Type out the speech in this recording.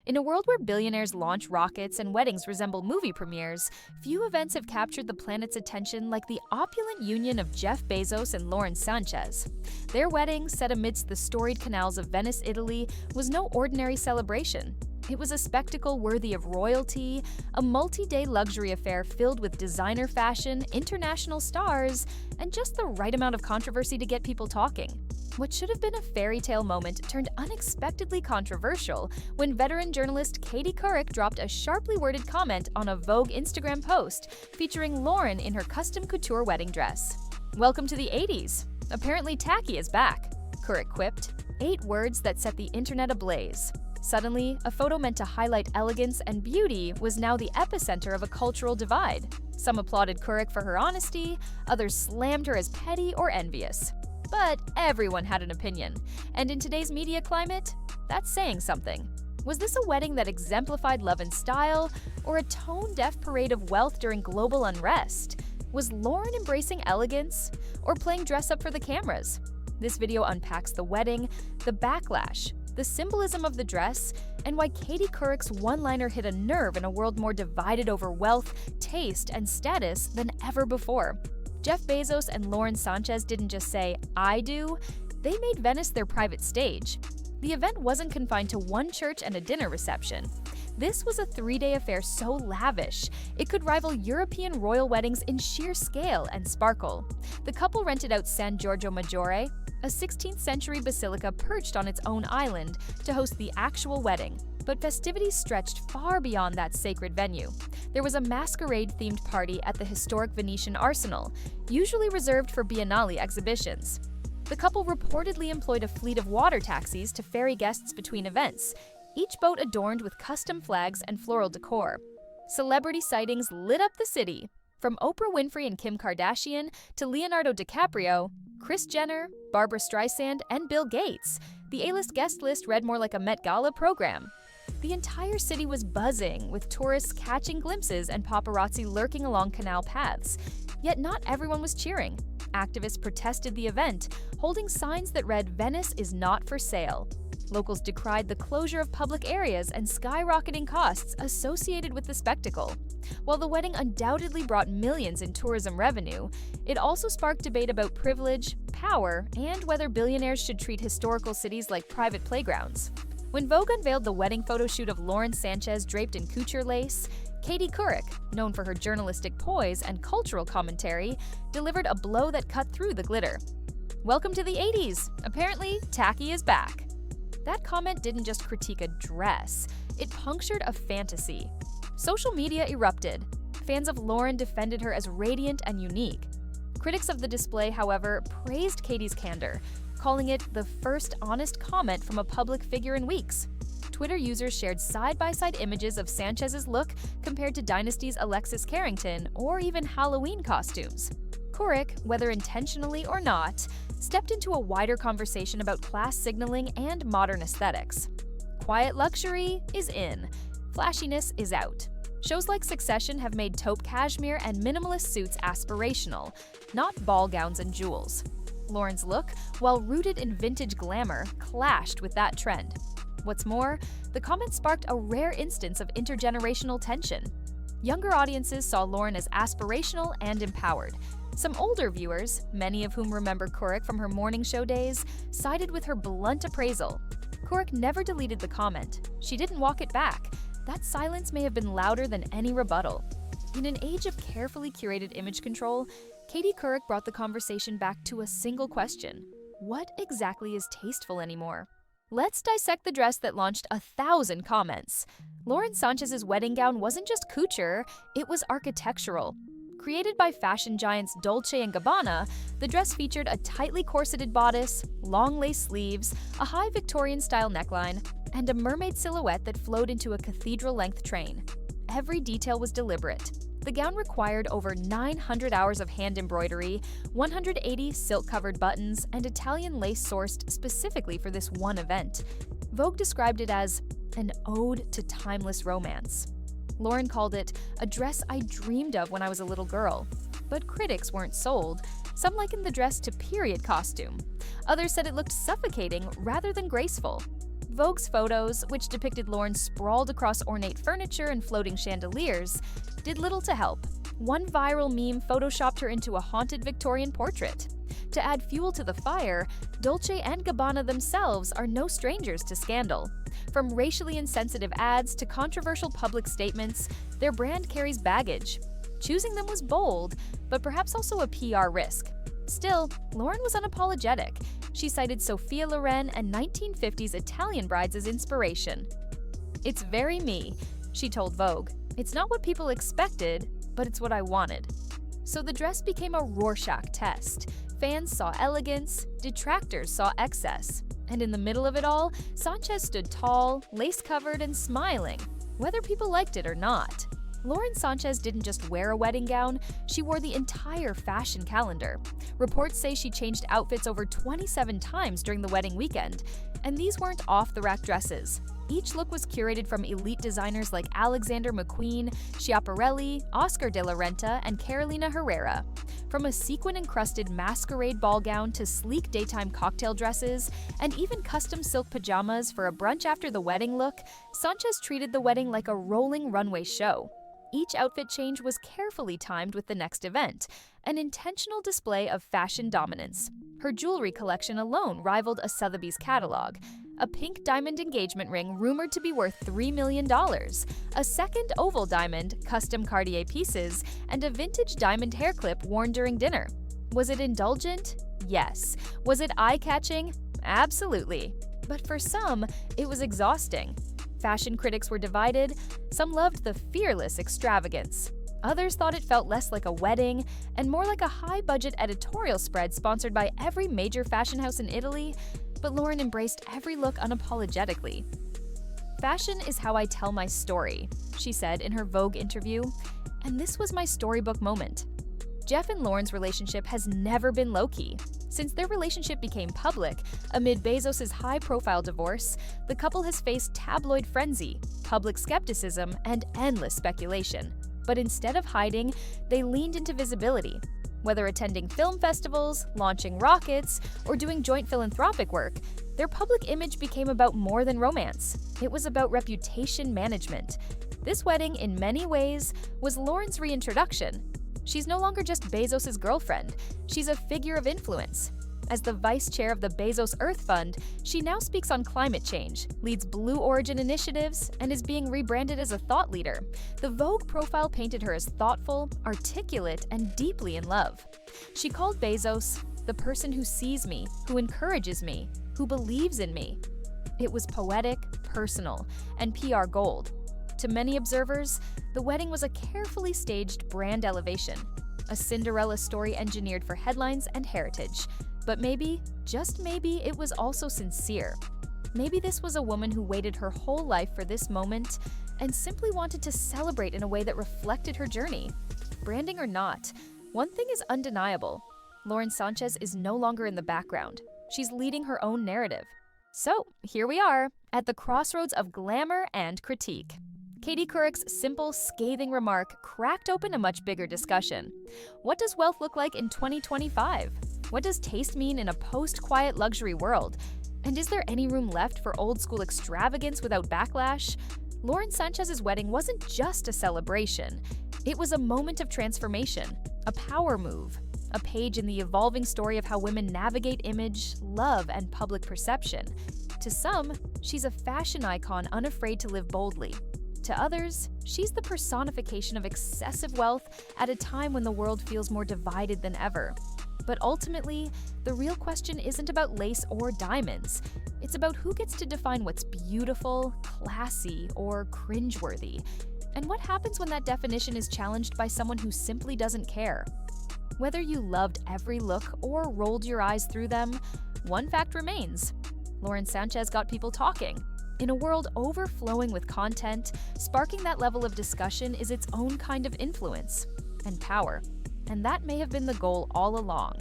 In a world where billionaires launch rockets and weddings resemble movie premieres, few events have captured the planet's attention like the opulent union of Jeff Bezos and Lauren Sánchez. Their wedding, set amidst the storied canals of Venice, Italy, was no ordinary celebration. It was a spectacle worthy of royalty, a multi-day luxury affair filled with designer fashion, international stars, and just the right amount of controversy to get people talking. What should have been a fairy tale moment turned unexpectedly controversial when veteran journalist Katie Couric dropped a sharply worded comment on a Vogue Instagram post featuring Lauren in her custom couture wedding dress. "Welcome to the 80s. Apparently Tacky is back," Couric quipped, 8 words that set the internet ablaze. Suddenly, a photo meant to highlight elegance and beauty was now the epicenter of a cultural divide. Some applauded Couric for her honesty, others slammed her as petty or envious. But everyone had an opinion, and in today's media climate, that's saying something. Was this a wedding that exemplified love and style, or a tone-deaf parade of wealth during global unrest? Was Lauren embracing elegance, or playing dress-up for the cameras? This video unpacks the wedding, the backlash, the symbolism of the dress, and why Katie Couric's one-liner hit a nerve in a world more divided over wealth, taste, and status than ever before. Jeff Bezos and Lauren Sánchez didn't just say, "I do," they made Venice their private stage. The event wasn't confined to one church and a dinner reception. This was a 3-day affair so lavish, it could rival European royal weddings in sheer scale and sparkle. The couple rented out San Giorgio Maggiore, a 16th century basilica perched on its own island, to host the actual wedding. But festivities stretched far beyond that sacred venue. There was a masquerade-themed party at the historic Venetian arsenal, usually reserved for Biennale exhibitions. The couple reportedly employed a fleet of water taxis to ferry guests between events, each boat adorned with custom flags and floral decor. Celebrity sightings lit up the city. From Oprah Winfrey and Kim Kardashian to Leonardo DiCaprio, Kris Jenner, Barbra Streisand, and Bill Gates, the A-list guest list read more like a Met Gala program. The entire city was buzzing, with tourists catching glimpses and paparazzi lurking along canal paths. Yet not everyone was cheering. Activists protested the event, holding signs that read, "Venice is not for sale." Locals decried the closure of public areas and skyrocketing costs associated with the spectacle. While the wedding undoubtedly brought millions in tourism revenue, it also sparked debate about privilege, power, and whether billionaires should treat historical cities like private playgrounds. When Vogue unveiled the wedding photo shoot of Lauren Sánchez draped in couture lace, Katie Couric, known for her journalistic poise and cultural commentary, delivered a blow that cut through the glitter. "Welcome to the 80s. Apparently, Tacky is back." That comment didn't just critique a dress, it punctured a fantasy. Social media erupted. Fans of Lauren defended her as radiant and unique. Critics of the display, however, praised Katie's candor, calling it the first honest comment from a public figure in weeks. Twitter users shared side-by-side images of Sanchez's look compared to Dynasty's Alexis Carrington, or even Halloween costumes. Couric, whether intentionally or not, stepped into a wider conversation about class signaling and modern aesthetics. Quiet luxury is in, flashiness is out. Shows like Succession have made taupe cashmere and minimalist suits aspirational, not ball gowns and jewels. Lauren's look, while rooted in vintage glamour, clashed with that trend. What's more, the comment sparked a rare instance of intergenerational tension. Younger audiences saw Lauren as aspirational and empowered. Some older viewers, many of whom remember Couric from her morning show days, sided with her blunt appraisal. Couric never deleted the comment. She didn't walk it back. That silence may have been louder than any rebuttal. In an age of carefully curated image control, Katie Couric brought the conversation back to a single question: what exactly is tasteful anymore? Let's dissect the dress that launched 1,000 comments. Lauren Sánchez's wedding gown wasn't just couture, it was architectural. Created by fashion giants Dolce & Gabbana, the dress featured a tightly corseted bodice, long lace sleeves, a high Victorian-style neckline, and a mermaid silhouette that flowed into a cathedral-length train. Every detail was deliberate. The gown required over 900 hours of hand embroidery, 180 silk-covered buttons, and Italian lace sourced specifically for this one event. Vogue described it as an ode to timeless romance. Lauren called it a dress I dreamed of when I was a little girl. But critics weren't sold. Some likened the dress to period costume. Others said it looked suffocating rather than graceful. Vogue's photos, which depicted Lauren sprawled across ornate furniture and floating chandeliers, did little to help. One viral meme photoshopped her into a haunted Victorian portrait. To add fuel to the fire, Dolce & Gabbana themselves are no strangers to scandal. From racially insensitive ads to controversial public statements, their brand carries baggage. Choosing them was bold, but perhaps also a PR risk. Still, Lauren was unapologetic. She cited Sophia Loren and 1950s Italian brides as inspiration. "It's very me," she told Vogue. "It's not what people expected, but it's what I wanted." So the dress became a Rorschach test. Fans saw elegance, detractors saw excess. And in the middle of it all, Sanchez stood tall, lace-covered, and smiling, whether people liked it or not. Lauren Sánchez didn't just wear a wedding gown, she wore the entire fashion calendar. Reports say she changed outfits over 27 times during the wedding weekend. And these weren't off-the-rack dresses. Each look was curated from elite designers like Alexander McQueen, Schiaparelli, Oscar de la Renta, and Carolina Herrera. From a sequin-encrusted masquerade ball gown to sleek daytime cocktail dresses, and even custom silk pajamas for a brunch after the wedding look, Sanchez treated the wedding like a rolling runway show. Each outfit change was carefully timed with the next event, an intentional display of fashion dominance. Her jewelry collection alone rivaled a Sotheby's catalog. A pink diamond engagement ring rumored to be worth $3 million, a second oval diamond, custom Cartier pieces, and a vintage diamond hair clip worn during dinner. Was it indulgent? Yes. Was it eye-catching? Absolutely. But for some, it was exhausting. Fashion critics were divided. Some loved the fearless extravagance. Others thought it felt less like a wedding and more like a high-budget editorial spread sponsored by every major fashion house in Italy. But Lauren embraced every look unapologetically. "Fashion is how I tell my story," she said in her Vogue interview, and this was my storybook moment. Jeff and Lauren's relationship has never been low-key. Since their relationship became public, amid Bezos' high-profile divorce, the couple has faced tabloid frenzy, public skepticism, and endless speculation. But instead of hiding, they leaned into visibility. Whether attending film festivals, launching rockets, or doing joint philanthropic work, their public image became about more than romance. It was about reputation management. This wedding, in many ways, was Lauren's reintroduction. She's no longer just Bezos' girlfriend, she's a figure of influence. As the vice chair of the Bezos Earth Fund, she now speaks on climate change, leads Blue Origin initiatives, and is being rebranded as a thought leader. The Vogue profile painted her as thoughtful, articulate, and deeply in love. She called Bezos the person who sees me, who encourages me, who believes in me. It was poetic, personal, and PR gold. To many observers, the wedding was a carefully staged brand elevation, a Cinderella story engineered for headlines and heritage. But maybe, just maybe, it was also sincere. Maybe this was a woman who waited her whole life for this moment and simply wanted to celebrate in a way that reflected her journey. Branding or not, one thing is undeniable. Lauren Sánchez is no longer in the background. She's leading her own narrative. So, here we are, at the crossroads of glamour and critique. Katie Couric's simple, scathing remark cracked open a much bigger discussion. What does wealth look like in 2025? What does taste mean in a post-quiet luxury world? And is there any room left for old-school extravagance without backlash? Lauren Sánchez's wedding wasn't just a celebration. It was a moment of transformation, a power move, a page in the evolving story of how women navigate image, love, and public perception. To some, she's a fashion icon unafraid to live boldly. To others, she's the personification of excessive wealth at a time when the world feels more divided than ever. But ultimately, the real question isn't about lace or diamonds. It's about who gets to define what's beautiful, classy, or cringeworthy. And what happens when that definition is challenged by someone who simply doesn't care? Whether you loved every look or rolled your eyes through them, one fact remains. Lauren Sánchez got people talking. In a world overflowing with content, sparking that level of discussion is its own kind of influence and power. And that may have been the goal all along.